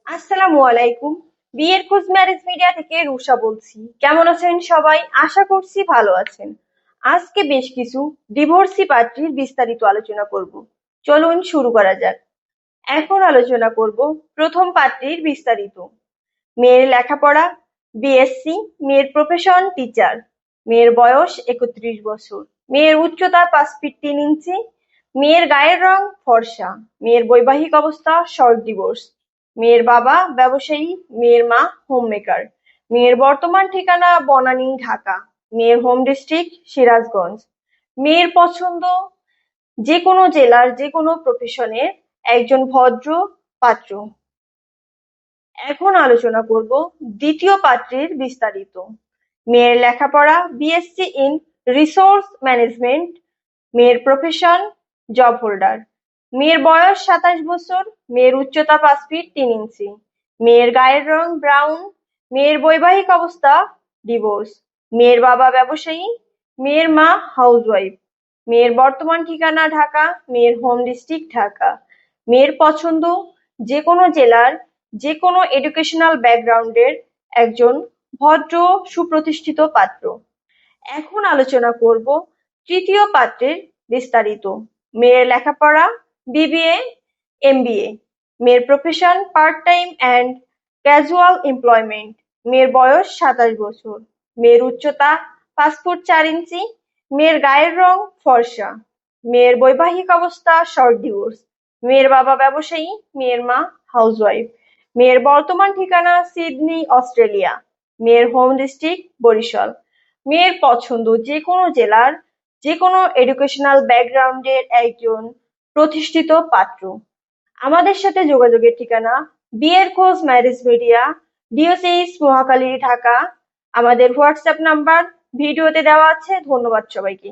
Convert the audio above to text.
আসসালামু আলাইকুম। বিয়ের খোঁজ ম্যারেজ মিডিয়া থেকে রুষা বলছি। কেমন আছেন সবাই? আশা করছি ভালো আছেন। আজকে বেশ কিছু ডিভোর্সি পাত্রীর বিস্তারিত আলোচনা করব। চলুন শুরু করা যাক। এখন আলোচনা করব প্রথম পাত্রীর বিস্তারিত। মেয়ের লেখাপড়া বিএসসি, মেয়ের প্রফেশন টিচার, মেয়ের বয়স 31 বছর, মেয়ের উচ্চতা 5 ফিট 3 ইঞ্চি, মেয়ের গায়ের রং ফর্সা, মেয়ের বৈবাহিক অবস্থা শর্ট ডিভোর্স, মেয়ের বাবা ব্যবসায়ী, মেয়ের মা হোমমেকার, মেয়ের বর্তমান ঠিকানা বনানী ঢাকা, মেয়ের হোম ডিস্ট্রিক্ট সিরাজগঞ্জ, মেয়ের পছন্দ যে কোনো জেলার যে কোনো প্রফেশনের একজন ভদ্র পাত্র। এখন আলোচনা করব দ্বিতীয় পাত্রীর বিস্তারিত। মেয়ের লেখাপড়া বিএসসি ইন রিসোর্স ম্যানেজমেন্ট, মেয়ের প্রফেশন জব হোল্ডার, মেয়ের বয়স 27 বছর, মেয়ের উচ্চতা 5 ফিট 3 ইঞ্চি, মেয়ের গায়ের রং ব্রাউন, মেয়ের বৈবাহিক অবস্থা ডিভোর্স, মেয়ের বাবা ব্যবসায়ী, মেয়ের মা হাউসওয়াইফ, মেয়ের বর্তমান ঠিকানা ঢাকা, মেয়ের হোম ডিস্ট্রিক্ট ঢাকা, মেয়ের পছন্দ যে কোনো জেলার যে কোনো এডুকেশনাল ব্যাকগ্রাউন্ডের একজন ভদ্র সুপ্রতিষ্ঠিত পাত্র। এখন আলোচনা করব তৃতীয় পাত্রের বিস্তারিত। মেয়ের লেখাপড়া বিবিএ এমবিএ, মেয়ের profession part time and casual employment, মেয়ের বয়স 27 বছর, মেয়ের উচ্চতা 5 ফুট 4 ইঞ্চি, মেয়ের গায়ের রং ফর্সা, মেয়ের বৈবাহিক অবস্থা শর্ট ডিভোর্স, মেয়ের বাবা ব্যবসায়ী, মেয়ের মা হাউসওয়াইফ, মেয়ের বর্তমান ঠিকানা সিডনি অস্ট্রেলিয়া, মেয়ের হোম ডিস্ট্রিক্ট বরিশাল, মেয়ের পছন্দ যে কোনো জেলার যে কোনো এডুকেশনাল ব্যাকগ্রাউন্ডের একজন প্রতিষ্ঠিত পাত্র। আমাদের সাথে যোগাযোগের ঠিকানা বিয়ের খোঁজ ম্যারেজ মিডিয়া, ডিওসিএস মহাখালী ঢাকা। আমাদের হোয়াটসঅ্যাপ নাম্বার ভিডিওতে দেওয়া আছে। ধন্যবাদ সবাইকে।